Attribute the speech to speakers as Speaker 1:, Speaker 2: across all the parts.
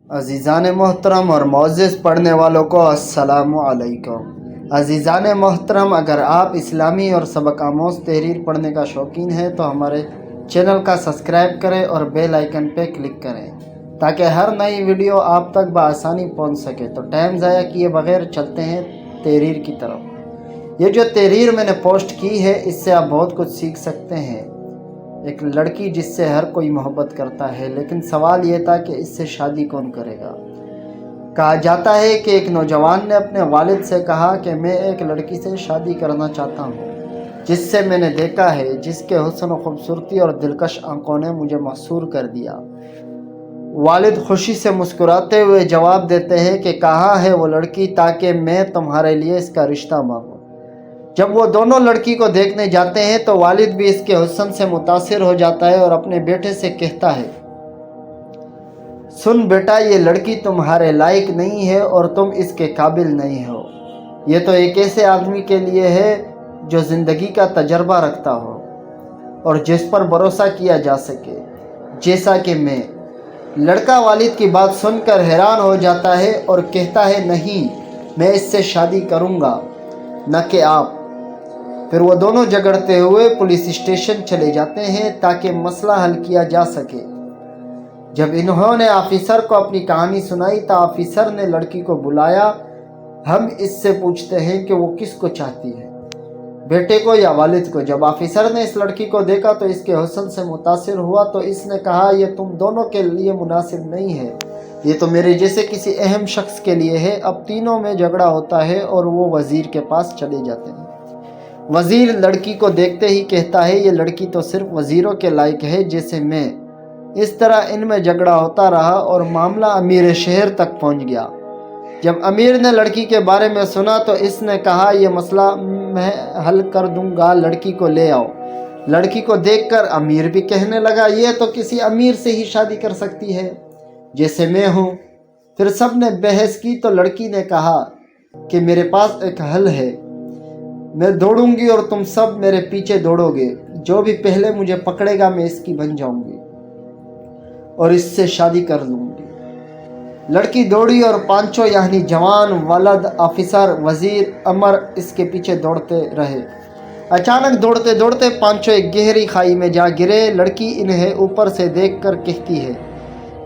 Speaker 1: अज़ीज़ान मोहतरम और मुअज़्ज़ज़ पढ़ने वालों को अस्सलामु अलैकुम। अज़ीज़ान मोहतरम, अगर आप इस्लामी और सबक आमोज़ तहरीर पढ़ने का शौकीन है तो हमारे चैनल का सब्सक्राइब करें और बेल आइकन पे क्लिक करें ताकि हर नई वीडियो आप तक बआसानी पहुंच सके। तो टाइम ज़ाया किए बगैर चलते हैं तहरीर की तरफ। ये जो तहरीर मैंने पोस्ट की है इससे आप बहुत कुछ सीख सकते हैं। एक लड़की जिससे हर कोई मोहब्बत करता है, लेकिन सवाल ये था कि इससे शादी कौन करेगा। कहा जाता है कि एक नौजवान ने अपने वालिद से कहा कि मैं एक लड़की से शादी करना चाहता हूँ जिससे मैंने देखा है, जिसके हुस्न और खूबसूरती और दिलकश आंखों ने मुझे मसूर कर दिया। वालिद खुशी से मुस्कुराते हुए जवाब देते हैं कि कहाँ है वो लड़की ताकि मैं तुम्हारे लिए इसका रिश्ता मांगूं। जब वो दोनों लड़की को देखने जाते हैं तो वालिद भी इसके हुस्न से मुतासिर हो जाता है और अपने बेटे से कहता है, सुन बेटा, ये लड़की तुम्हारे लायक नहीं है और तुम इसके काबिल नहीं हो। ये तो एक ऐसे आदमी के लिए है जो ज़िंदगी का तजर्बा रखता हो और जिस पर भरोसा किया जा सके, जैसा कि मैं। लड़का वालिद की बात सुनकर हैरान हो जाता है और कहता है, नहीं, मैं इससे शादी करूँगा, न कि आप। फिर वो दोनों झगड़ते हुए पुलिस स्टेशन चले जाते हैं ताकि मसला हल किया जा सके। जब इन्होंने ऑफिसर को अपनी कहानी सुनाई तो ऑफिसर ने लड़की को बुलाया। हम इससे पूछते हैं कि वो किसको चाहती है, बेटे को या वालिद को। जब ऑफिसर ने इस लड़की को देखा तो इसके हुस्न से मुतासिर हुआ तो इसने कहा, ये तुम दोनों के लिए मुनासिब नहीं है, ये तो मेरे जैसे किसी अहम शख्स के लिए है। अब तीनों में झगड़ा होता है और वो वज़ीर के पास चले जाते हैं। वज़ीर लड़की को देखते ही कहता है, ये लड़की तो सिर्फ वज़ीरों के लायक है जैसे मैं। इस तरह इनमें झगड़ा होता रहा और मामला अमीर शहर तक पहुंच गया। जब अमीर ने लड़की के बारे में सुना तो इसने कहा, यह मसला मैं हल कर दूंगा, लड़की को ले आओ। लड़की को देखकर अमीर भी कहने लगा, ये तो किसी अमीर से ही शादी कर सकती है जैसे मैं हूँ। फिर सब ने बहस की तो लड़की ने कहा कि मेरे पास एक हल है, मैं दौड़ूंगी और तुम सब मेरे पीछे दौड़ोगे। जो भी पहले मुझे पकड़ेगा मैं इसकी बन जाऊंगी और इससे शादी कर लूंगी। लड़की दौड़ी और पांचों यानी जवान, वलद, ऑफिसर, वजीर, अमर इसके पीछे दौड़ते रहे। अचानक दौड़ते दौड़ते पांचों एक गहरी खाई में जा गिरे। लड़की इन्हें ऊपर से देखकर कहती है,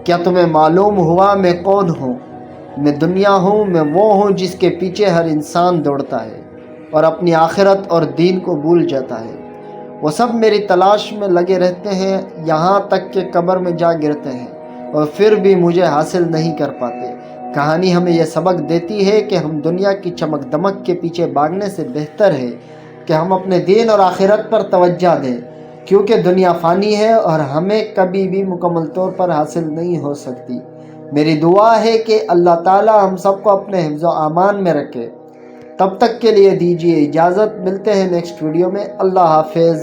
Speaker 1: क्या तुम्हें मालूम हुआ मैं कौन हूँ? मैं दुनिया हूँ, मैं वो हूँ जिसके पीछे हर इंसान दौड़ता है और अपनी आखिरत और दीन को भूल जाता है। वो सब मेरी तलाश में लगे रहते हैं, यहाँ तक कि कब्र में जा गिरते हैं और फिर भी मुझे हासिल नहीं कर पाते। कहानी हमें यह सबक देती है कि हम दुनिया की चमक दमक के पीछे भागने से बेहतर है कि हम अपने दीन और आखिरत पर तवज्जो दें, क्योंकि दुनिया फ़ानी है और हमें कभी भी मुकम्मल तौर पर हासिल नहीं हो सकती। मेरी दुआ है कि अल्लाह ताला हम सबको अपने हिफ्ज़ व आमान में रखे। तब तक के लिए दीजिए इजाज़त, मिलते हैं नेक्स्ट वीडियो में। अल्लाह हाफ़िज़।